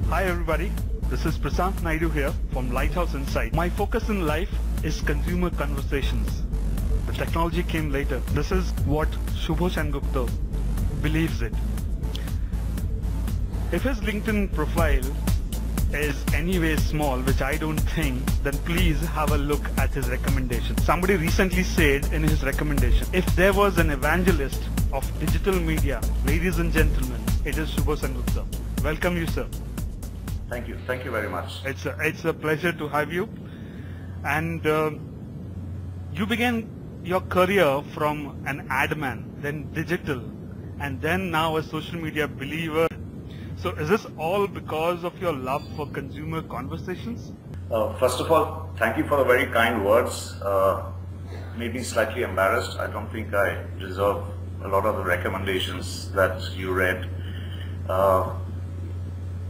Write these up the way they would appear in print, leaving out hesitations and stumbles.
Hi everybody, this is Prasant Naidu here from Lighthouse Insight. My focus in life is consumer conversations. The technology came later. This is what Shubho Sengupta believes it. If his LinkedIn profile is anyway small, which I don't think, then please have a look at his recommendation. Somebody recently said in his recommendation, if there was an evangelist of digital media, ladies and gentlemen, it is Shubho Sengupta. Welcome you, sir. Thank you. Thank you very much. It's a pleasure to have you. And you began your career from an ad man, then digital, and then now a social media believer. So is this all because of your love for consumer conversations? First of all, thank you for the very kind words. Maybe slightly embarrassed. I don't think I deserve a lot of the recommendations that you read.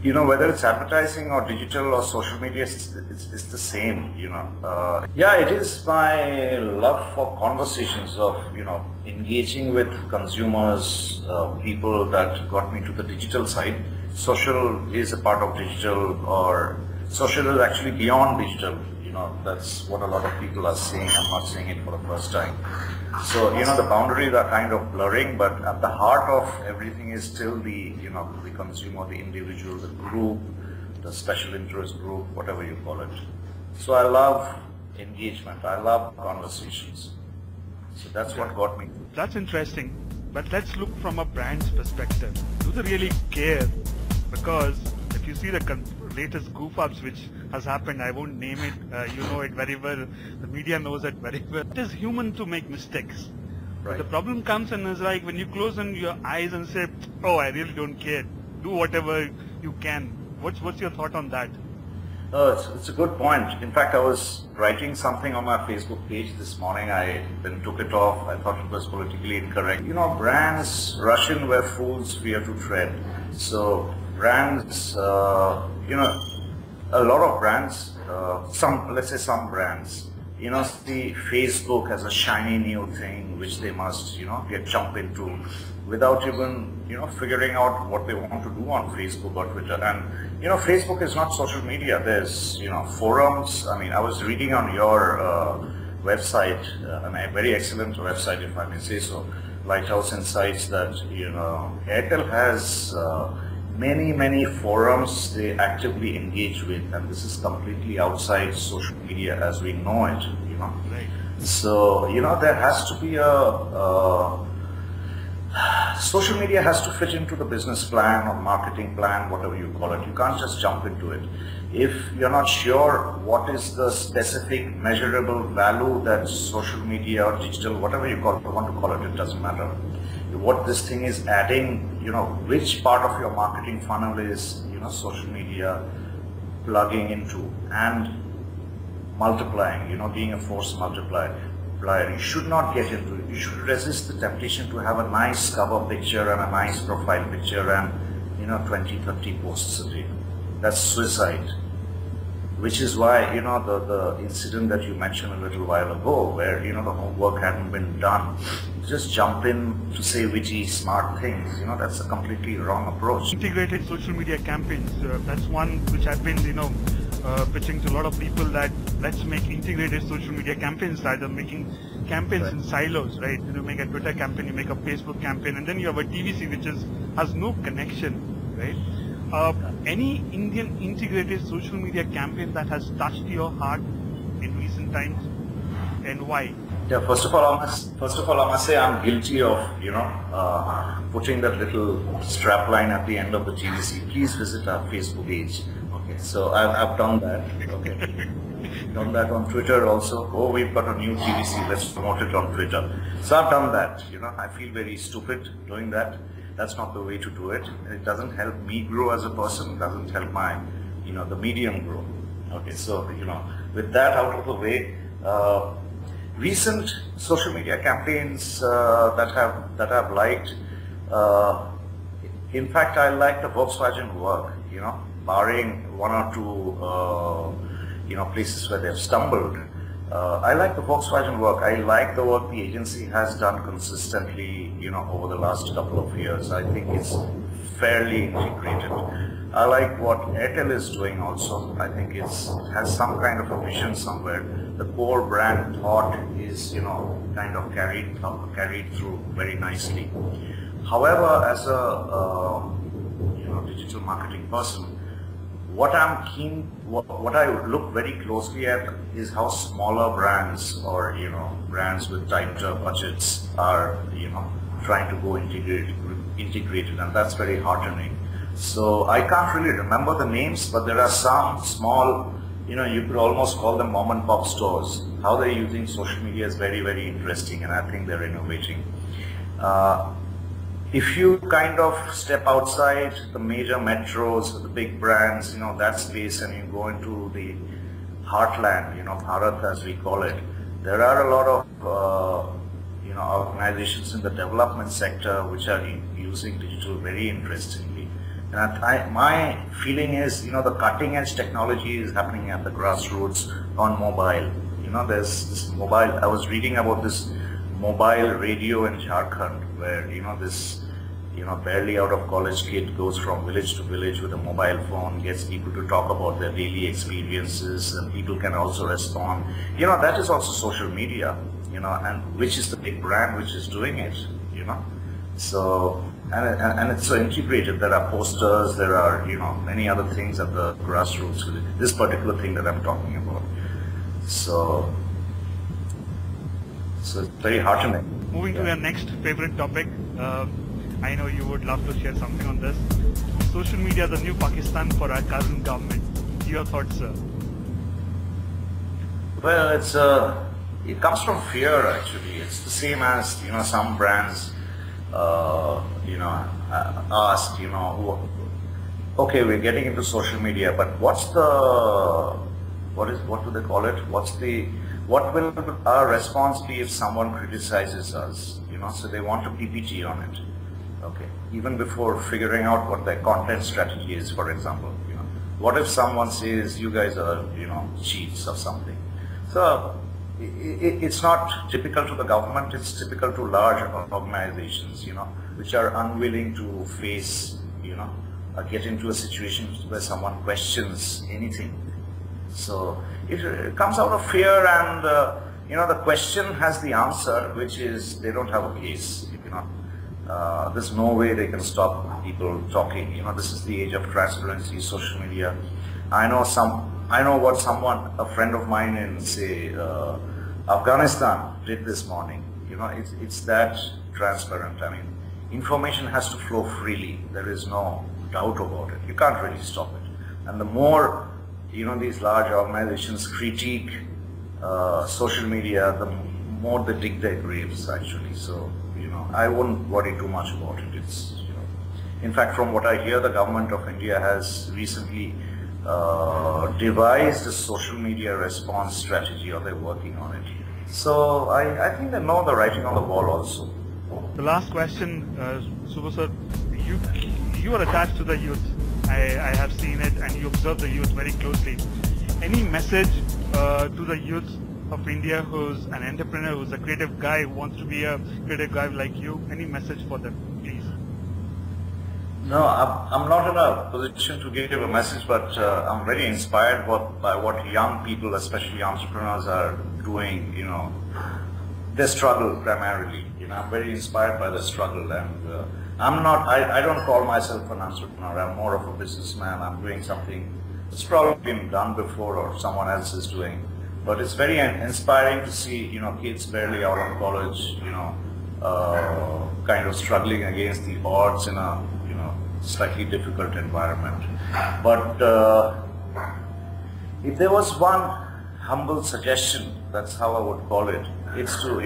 You know, whether it's advertising or digital or social media, it's the same, you know. Yeah, it is my love for conversations of, you know, engaging with consumers, people that got me to the digital side. Social is a part of digital, or social is actually beyond digital, you know, that's what a lot of people are saying. I'm not saying it for the first time. So, you know, the boundaries are kind of blurring, but at the heart of everything is still the, you know, the consumer, the individual, the group, the special interest group, whatever you call it. So I love engagement, I love conversations. So that's what got me. That's interesting, but let's look from a brand's perspective. Do they really care? Because if you see the latest goof-ups which has happened, I won't name it, you know it very well, the media knows it very well. It is human to make mistakes. Right. The problem comes in is like when you close on your eyes and say, oh, I really don't care, do whatever you can. What's your thought on that? It's a good point. In fact, I was writing something on my Facebook page this morning. I then took it off. I thought it was politically incorrect. You know, brands rush in where fools fear to tread. So brands, you know, a lot of brands, let's say some brands, you know, see Facebook as a shiny new thing which they must, you know, jump into without even, you know, figuring out what they want to do on Facebook or Twitter. And, you know, Facebook is not social media. There's, you know, forums. I mean, I was reading on your website, a very excellent website, if I may say so, Lighthouse Insights, that, you know, Airtel has many forums they actively engage with, and this is completely outside social media as we know it, you know. Right. So, you know, there has to be social media has to fit into the business plan or marketing plan, whatever you call it. You can't just jump into it. If you're not sure what is the specific measurable value that social media or digital, whatever you want to call it, it doesn't matter. What this thing is adding, you know, which part of your marketing funnel is, you know, social media plugging into and multiplying, you know, being a force multiplier. You should not get into it. You should resist the temptation to have a nice cover picture and a nice profile picture and, you know, 20, 30 posts a day. That's suicide. Which is why, you know, the incident that you mentioned a little while ago, where, you know, the homework hadn't been done, just jump in to say witty, smart things, you know, that's a completely wrong approach. Integrated social media campaigns, that's one which I've been, you know, pitching to a lot of people, that let's make integrated social media campains rather than making campaigns in silos, right? You make a Twitter campaign, you make a Facebook campaign, and then you have a TVC which has no connection, right? Any Indian integrated social media campaign that has touched your heart in recent times, and why? Yeah, first of all, I must say I'm guilty of, you know, putting that little strap line at the end of the TVC. Please visit our Facebook page. Okay, so I've done that. Okay, done that on Twitter also. Oh, we've got a new TVC. Let's promote it on Twitter. So I've done that. You know, I feel very stupid doing that. That's not the way to do it. It doesn't help me grow as a person. It doesn't help my, you know, the medium grow. Okay, so, you know, with that out of the way, recent social media campaigns that I've liked. In fact, I like the Volkswagen work. You know, barring one or two, you know, places where they've stumbled. I like the Volkswagen work. I like the work the agency has done consistently, you know, over the last couple of years. I think it's fairly integrated. I like what Airtel is doing also. I think it has some kind of a vision somewhere. The core brand thought is, kind of carried through very nicely. However, as a digital marketing person, what I look very closely at is how smaller brands or brands with tighter budgets are trying to go integrated, and that's very heartening. So I can't really remember the names, but there are some small, you could almost call them mom and pop stores. How they're using social media is very, very interesting, and I think they're innovating. If you kind of step outside the major metros, the big brands, that space, and you go into the heartland, Bharat as we call it, there are a lot of, organizations in the development sector which are using digital very interestingly. And my feeling is, the cutting edge technology is happening at the grassroots on mobile. There's this mobile, I was reading about this mobile radio in Jharkhand where, this barely out of college kid goes from village to village with a mobile phone, gets people to talk about their daily experiences, and people can also respond. That is also social media, and which is the big brand which is doing it, So, and it's so integrated. There are posters, there are, many other things at the grassroots with this particular thing that I'm talking about. So it's very heartening. Moving to your next favorite topic, I know you would love to share something on this. Social media, the new Pakistan for our current government. Your thoughts, sir? Well, it comes from fear actually. It's the same as, some brands, ask, okay, we're getting into social media, but what do they call it? What will our response be if someone criticizes us? So they want a PPT on it. Okay, even before figuring out what their content strategy is, for example, what if someone says you guys are, cheats or something? So it's not typical to the government, it's typical to large organizations, which are unwilling to face, get into a situation where someone questions anything. So it comes out of fear, and the question has the answer, which is they don't have a case. There's no way they can stop people talking. This is the age of transparency, social media. I know what a friend of mine in, say, Afghanistan did this morning. It's that transparent. I mean, information has to flow freely. There is no doubt about it. You can't really stop it. And the more, these large organizations critique social media, the more they dig their graves, actually. So, I wouldn't worry too much about it. It's, in fact, from what I hear, the government of India has recently devised a social media response strategy, or they're working on it. So I think they know the writing on the wall also. The last question, Shubho sir, you are attached to the youth. I have seen it, and you observe the youth very closely. Any message to the youth of India who's an entrepreneur, who's a creative guy, who wants to be a creative guy like you? Any message for them, please? No, I'm not in a position to give a message, but I'm very inspired by what young people, especially entrepreneurs, are doing. Their struggle primarily. I'm very inspired by their struggle, and I don't call myself an entrepreneur. I'm more of a businessman. I'm doing something that's probably been done before or someone else is doing. But it's very inspiring to see, kids barely out of college, kind of struggling against the odds in a, slightly difficult environment. But if there was one humble suggestion, that's how I would call it, it's to,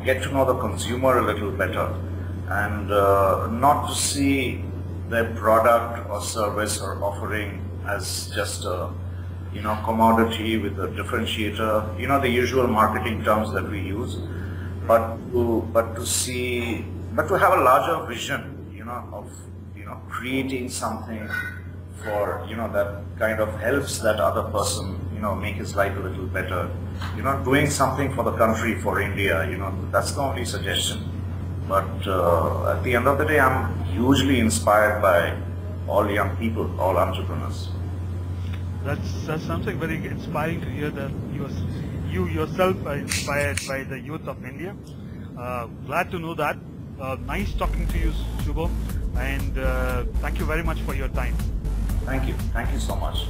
get to know the consumer a little better, and not to see their product or service or offering as just a commodity with a differentiator, the usual marketing terms that we use, but to have a larger vision, of creating something for, that kind of helps that other person, make his life a little better, doing something for the country, for India, that's the only suggestion. But at the end of the day, I'm hugely inspired by all young people, all entrepreneurs. That's something very inspiring to hear that you yourself are inspired by the youth of India. Glad to know that. Nice talking to you, Shubho, and thank you very much for your time. Thank you so much.